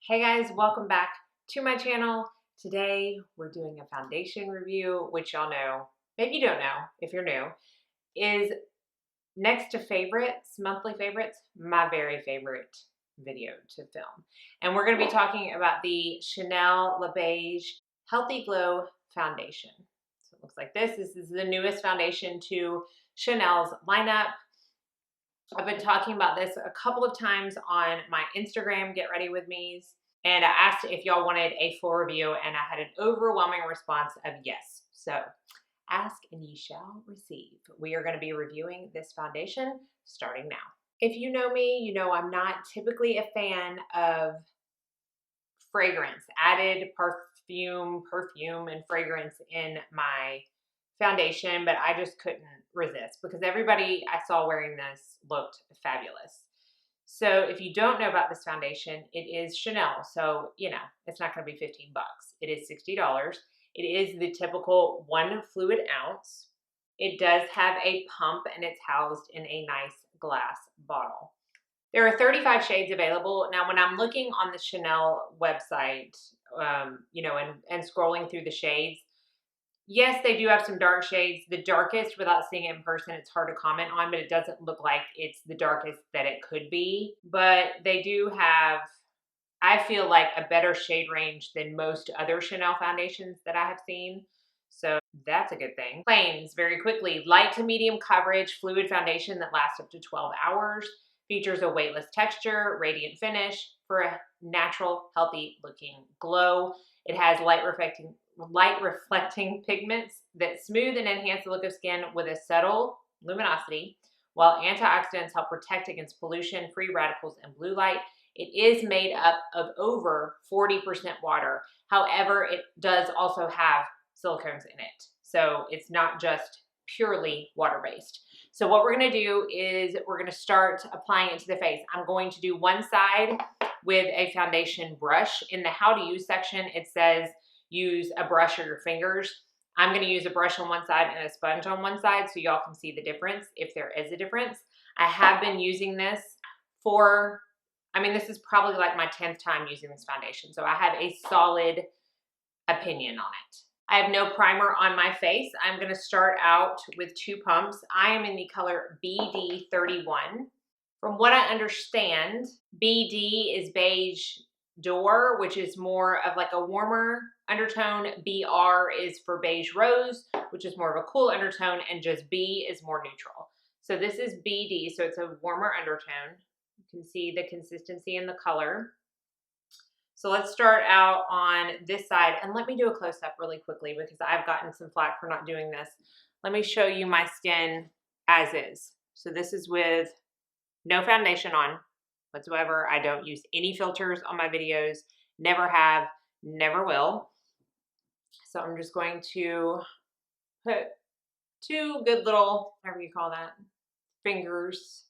Hey guys, welcome back to my channel. Today we're doing a foundation review, which y'all know, maybe you don't know if you're new, is next to favorites, monthly favorites, my very favorite video to film. And we're going to be talking about the Chanel Le Beige Healthy Glow Foundation. So it looks like this. This is the newest foundation to Chanel's lineup. I've been talking about this a couple of times on my Instagram, Get Ready With Me's. And I asked if y'all wanted a full review, and I had an overwhelming response of yes. So ask and ye shall receive. We are going to be reviewing this foundation starting now. If you know me, you know I'm not typically a fan of fragrance, added perfume and fragrance in my foundation, but I just couldn't resist because everybody I saw wearing this looked fabulous. So if you don't know about this foundation, it is Chanel. So, you know, it's not going to be 15 bucks. It is $60. It is the typical 1 fluid ounce. It does have a pump and it's housed in a nice glass bottle. There are 35 shades available. Now, when I'm looking on the Chanel website, and scrolling through the shades, yes, they do have some dark shades. The darkest, without seeing it in person, it's hard to comment on, but it doesn't look like it's the darkest that it could be. But they do have, I feel like, a better shade range than most other Chanel foundations that I have seen. So that's a good thing. Claims very quickly: light to medium coverage fluid foundation that lasts up to 12 hours. Features a weightless texture, radiant finish for a natural, healthy looking glow. It has light reflecting pigments that smooth and enhance the look of skin with a subtle luminosity, while antioxidants help protect against pollution, free radicals, and blue light. It is made up of over 40% water. However, it does also have silicones in it. So it's not just purely water-based. So what we're going to do is we're going to start applying it to the face. I'm going to do one side with a foundation brush. In the how to use section, it says use a brush or your fingers. I'm going to use a brush on one side and a sponge on one side so y'all can see the difference if there is a difference. I have been using this this is probably like my 10th time using this foundation. So I have a solid opinion on it. I have no primer on my face. I'm going to start out with 2 pumps. I am in the color BD31. From what I understand, BD is beige door, which is more of like a warmer undertone. BR is for beige rose, which is more of a cool undertone, and just B is more neutral. So this is BD, so it's a warmer undertone. You can see the consistency in the color. So let's start out on this side, and let me do a close-up really quickly because I've gotten some flack for not doing this. Let me show you my skin as is. So this is with no foundation on whatsoever. I don't use any filters on my videos, never have, never will. So I'm just going to put 2 good little, whatever you call that, fingertips,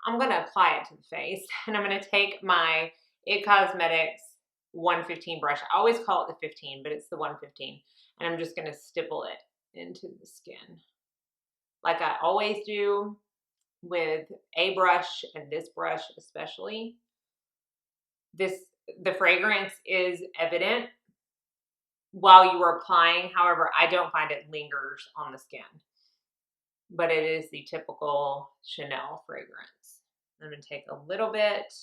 I'm going to apply it to the face, and I'm going to take my It Cosmetics 115 brush. I always call it the 15, but it's the 115. And I'm just going to stipple it into the skin like I always do with a brush, and this brush especially. The fragrance is evident while you are applying. However, I don't find it lingers on the skin, but it is the typical Chanel fragrance. I'm going to take a little bit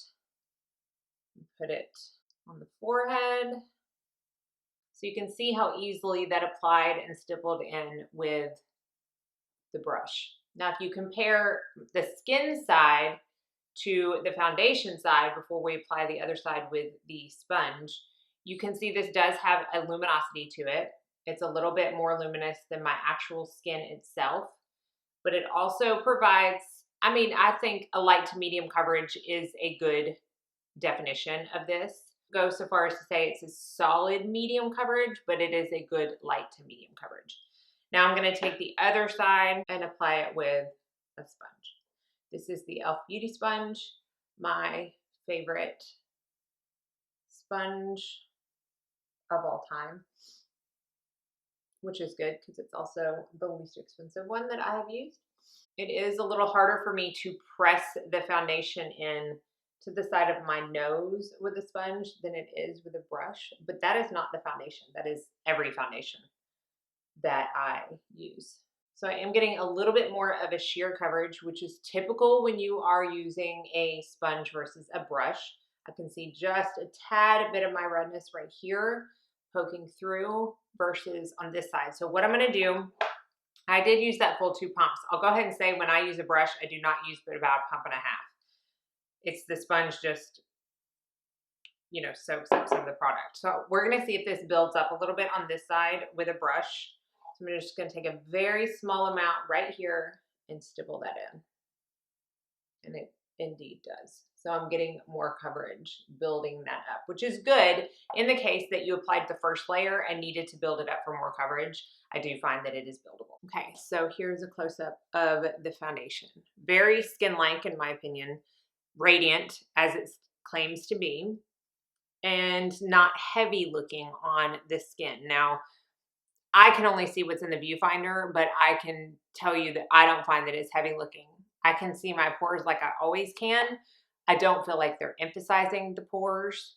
and put it on the forehead. So you can see how easily that applied and stippled in with the brush. Now, if you compare the skin side to the foundation side before we apply the other side with the sponge, you can see this does have a luminosity to it. It's a little bit more luminous than my actual skin itself, but it also provides, I think a light to medium coverage is a good definition of this. Go so far as to say it's a solid medium coverage, but it is a good light to medium coverage. Now I'm going to take the other side and apply it with a sponge. This is the e.l.f. Beauty Sponge, my favorite sponge of all time, which is good because it's also the least expensive one that I have used. It is a little harder for me to press the foundation in to the side of my nose with a sponge than it is with a brush, but that is not the foundation. That is every foundation that I use. So I am getting a little bit more of a sheer coverage, which is typical when you are using a sponge versus a brush. I can see just a tad bit of my redness right here poking through versus on this side. So what I'm gonna do, I did use that full 2 pumps. I'll go ahead and say when I use a brush, I do not use but about a pump and a half. It's the sponge just, you know, soaks up some of the product. So we're gonna see if this builds up a little bit on this side with a brush. So I'm just gonna take a very small amount right here and stipple that in. And it indeed does. So I'm getting more coverage, building that up, which is good in the case that you applied the first layer and needed to build it up for more coverage. I do find that it is buildable. Okay, so here's a close-up of the foundation. Very skin-like in my opinion, radiant as it claims to be, and not heavy looking on the skin. Now, I can only see what's in the viewfinder, but I can tell you that I don't find that it's heavy looking. I can see my pores like I always can. I don't feel like they're emphasizing the pores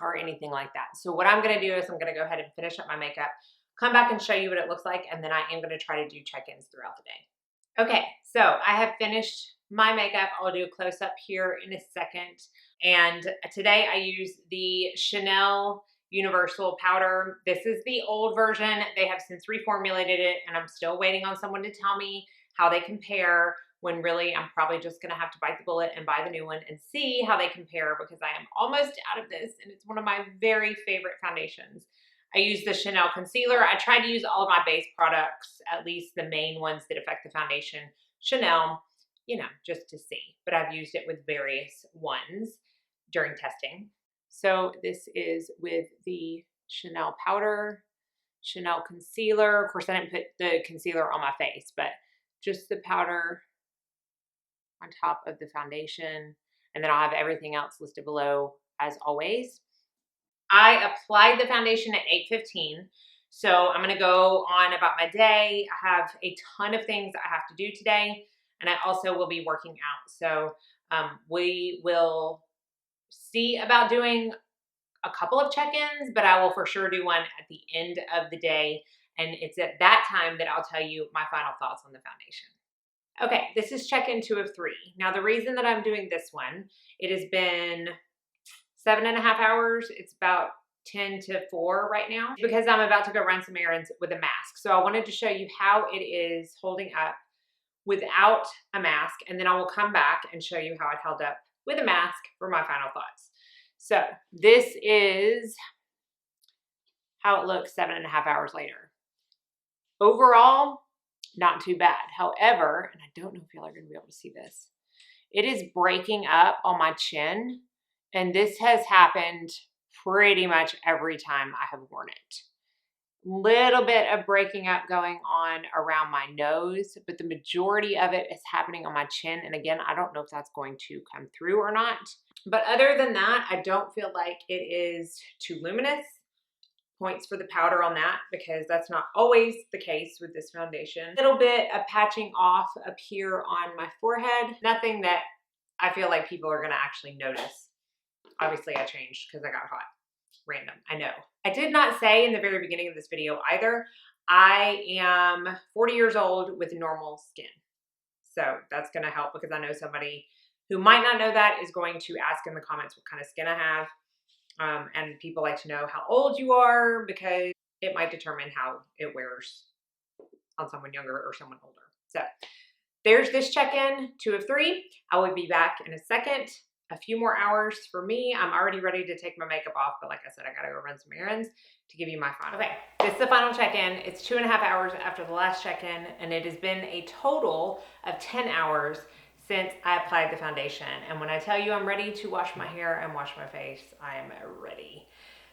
or anything like that. So what I'm gonna do is I'm gonna go ahead and finish up my makeup, come back and show you what it looks like, and then I am gonna try to do check-ins throughout the day. Okay, so I have finished my makeup. I'll do a close-up here in a second. And today I use the Chanel Universal Powder. This is the old version. They have since reformulated it, and I'm still waiting on someone to tell me how they compare, when really I'm probably just gonna have to bite the bullet and buy the new one and see how they compare, because I am almost out of this and it's one of my very favorite foundations. I use the Chanel concealer. I try to use all of my base products, at least the main ones that affect the foundation. Chanel, you know, just to see, but I've used it with various ones during testing. So this is with the Chanel powder, Chanel concealer. Of course, I didn't put the concealer on my face, but just the powder on top of the foundation. And then I'll have everything else listed below as always. I applied the foundation at 8:15. So I'm gonna go on about my day. I have a ton of things I have to do today, and I also will be working out. So we will see about doing a couple of check-ins, but I will for sure do one at the end of the day. And it's at that time that I'll tell you my final thoughts on the foundation. Okay, this is check-in 2 of 3. Now the reason that I'm doing this one, it has been 7.5 hours. It's about 10 to 4 right now because I'm about to go run some errands with a mask. So I wanted to show you how it is holding up without a mask, and then I will come back and show you how it held up with a mask for my final thoughts. So this is how it looks 7.5 hours later. Overall, not too bad. However, and I don't know if y'all are going to be able to see this, it is breaking up on my chin, and this has happened pretty much every time I have worn it. Little bit of breaking up going on around my nose, but the majority of it is happening on my chin. And again, I don't know if that's going to come through or not. But other than that, I don't feel like it is too luminous. Points for the powder on that, because that's not always the case with this foundation. A little bit of patching off up here on my forehead. Nothing that I feel like people are gonna actually notice. Obviously I changed because I got hot. Random, I know. I did not say in the very beginning of this video either, I am 40 years old with normal skin. So that's gonna help, because I know somebody who might not know that is going to ask in the comments what kind of skin I have. And people like to know how old you are, because it might determine how it wears on someone younger or someone older. So there's this check-in 2 of 3. I will be back in a second. A few more hours for me. I'm already ready to take my makeup off, but like I said, I gotta go run some errands to give you my final. Okay, this is the final check-in. It's 2.5 hours after the last check-in, and it has been a total of 10 hours since I applied the foundation. And when I tell you I'm ready to wash my hair and wash my face, I am ready.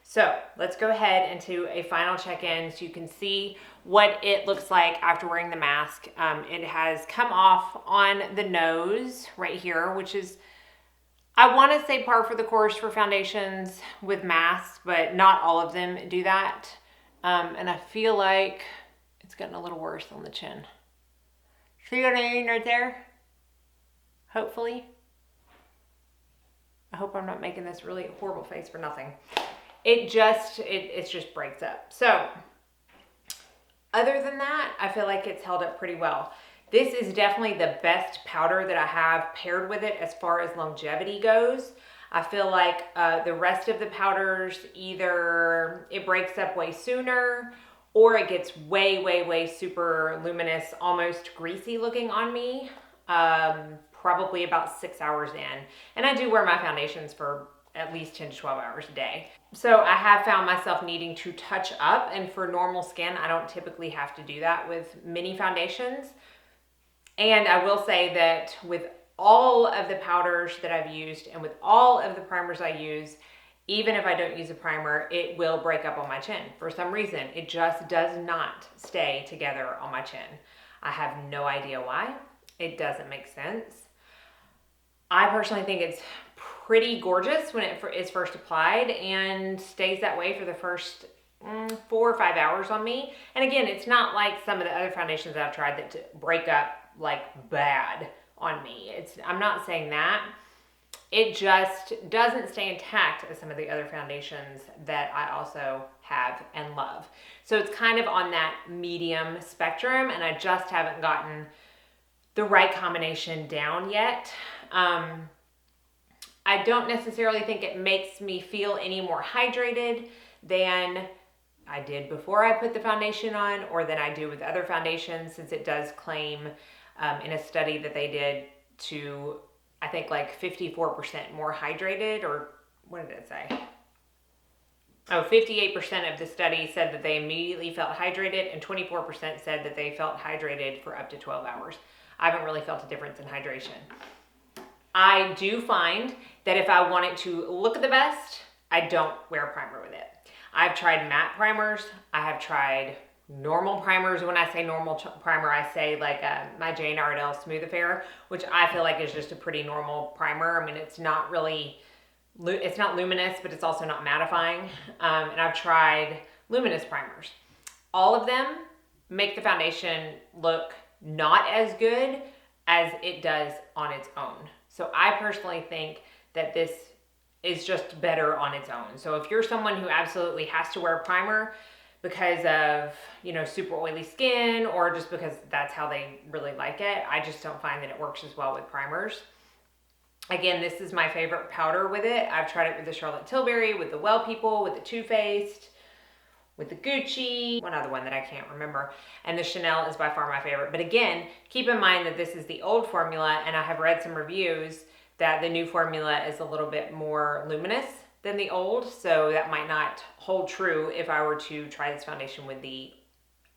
So let's go ahead and do a final check-in so you can see what it looks like after wearing the mask. It has come off on the nose right here, which is, I want to say, par for the course for foundations with masks, but not all of them do that. And I feel like it's getting a little worse on the chin. See what I mean right there? Hopefully. hope I'm not making this really horrible face for nothing. It just breaks up. So other than that, I feel like it's held up pretty well. This is definitely the best powder that I have paired with it as far as longevity goes. I feel like the rest of the powders, either it breaks up way sooner or it gets way, way, way super luminous, almost greasy looking on me, probably about 6 hours in. And I do wear my foundations for at least 10 to 12 hours a day. So I have found myself needing to touch up, and for normal skin, I don't typically have to do that with many foundations. And I will say that with all of the powders that I've used and with all of the primers I use, even if I don't use a primer, it will break up on my chin. For some reason, it just does not stay together on my chin. I have no idea why. It doesn't make sense. I personally think it's pretty gorgeous when it is first applied and stays that way for the first 4 or 5 hours on me. And again, it's not like some of the other foundations I've tried that break up like bad on me. I'm not saying that. It just doesn't stay intact as some of the other foundations that I also have and love. So it's kind of on that medium spectrum, and I just haven't gotten the right combination down yet. I don't necessarily think it makes me feel any more hydrated than I did before I put the foundation on, or than I do with other foundations, since it does claim in a study that they did to, I think, like 54% more hydrated, or what did it say? Oh, 58% of the study said that they immediately felt hydrated, and 24% said that they felt hydrated for up to 12 hours. I haven't really felt a difference in hydration. I do find that if I want it to look the best, I don't wear a primer with it. I've tried matte primers. I have tried normal primers. When I say normal primer, I say like my Jane Iredale Smooth Affair, which I feel like is just a pretty normal primer. I mean, it's not luminous, but it's also not mattifying. And I've tried luminous primers. All of them make the foundation look not as good as it does on its own. So I personally think that this is just better on its own. So if you're someone who absolutely has to wear a primer because of, super oily skin, or just because that's how they really like it, I just don't find that it works as well with primers. Again, this is my favorite powder with it. I've tried it with the Charlotte Tilbury, with the Well People, with the Too Faced, with the Gucci, one other one that I can't remember, and the Chanel is by far my favorite. But again, keep in mind that this is the old formula, and I have read some reviews that the new formula is a little bit more luminous than the old, so that might not hold true if I were to try this foundation with the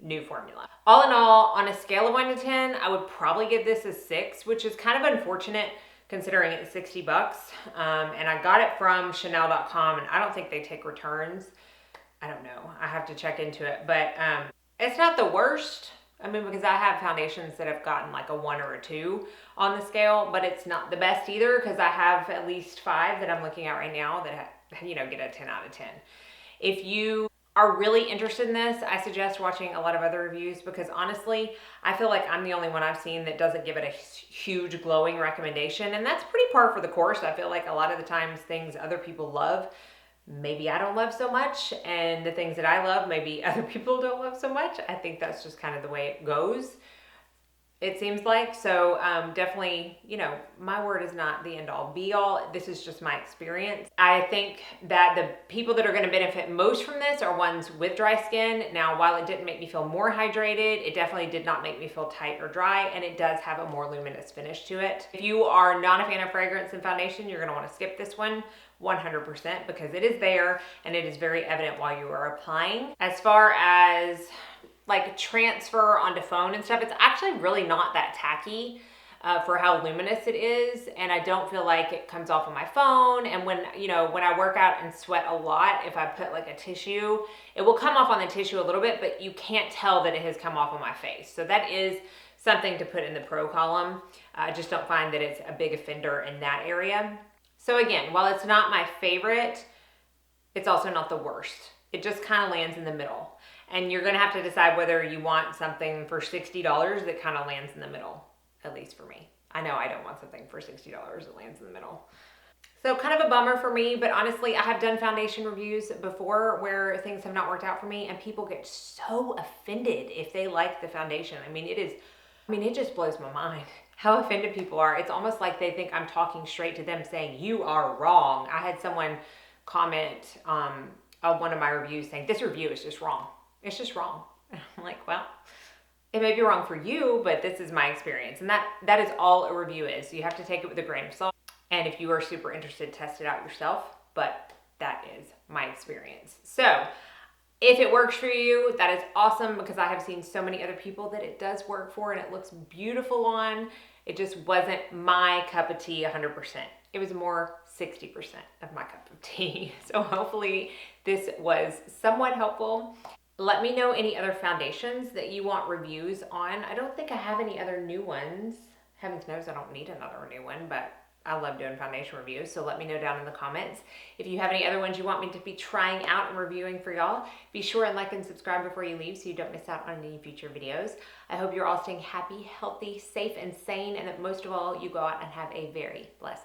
new formula. All in all, on a scale of 1 to 10, I would probably give this a 6, which is kind of unfortunate considering it's $60. And I got it from Chanel.com, and I don't think they take returns. I don't know. I have to check into it, but it's not the worst. I mean, because I have foundations that have gotten like a 1 or a 2 on the scale, but it's not the best either, because I have at least 5 that I'm looking at right now that get a 10 out of 10. If you are really interested in this, I suggest watching a lot of other reviews, because honestly, I feel like I'm the only one I've seen that doesn't give it a huge glowing recommendation, and that's pretty par for the course. I feel like a lot of the times things other people love, maybe I don't love so much, and the things that I love, maybe other people don't love so much. I think that's just kind of the way it goes, it seems like. So definitely, my word is not the end all be all. This is just my experience. I think that the people that are going to benefit most from this are ones with dry skin. Now, while it didn't make me feel more hydrated, it definitely did not make me feel tight or dry, and it does have a more luminous finish to it. If you are not a fan of fragrance and foundation, you're going to want to skip this one 100%, because it is there and it is very evident while you are applying. As far as like transfer onto phone and stuff, it's actually really not that tacky for how luminous it is, and I don't feel like it comes off on my phone. And when I work out and sweat a lot, if I put like a tissue, it will come off on the tissue a little bit, but you can't tell that it has come off on my face. So that is something to put in the pro column. I just don't find that it's a big offender in that area. So again, while it's not my favorite, it's also not the worst. It just kind of lands in the middle. And you're gonna have to decide whether you want something for $60 that kind of lands in the middle, at least for me. I know I don't want something for $60 that lands in the middle. So kind of a bummer for me, but honestly, I have done foundation reviews before where things have not worked out for me, and people get so offended if they like the foundation. It just blows my mind how offended people are. It's almost like they think I'm talking straight to them saying, you are wrong. I had someone comment on one of my reviews saying, this review is just wrong. It's just wrong. And I'm like, well, it may be wrong for you, but this is my experience. And that is all a review is. So you have to take it with a grain of salt. And if you are super interested, test it out yourself. But that is my experience. So if it works for you, that is awesome, because I have seen so many other people that it does work for and it looks beautiful on. It just wasn't my cup of tea 100%. It was more 60% of my cup of tea. So hopefully this was somewhat helpful. Let me know any other foundations that you want reviews on. I don't think I have any other new ones. Heavens knows I don't need another new one, but I love doing foundation reviews, so let me know down in the comments. If you have any other ones you want me to be trying out and reviewing for y'all, be sure and like and subscribe before you leave so you don't miss out on any future videos. I hope you're all staying happy, healthy, safe, and sane, and that most of all, you go out and have a very blessed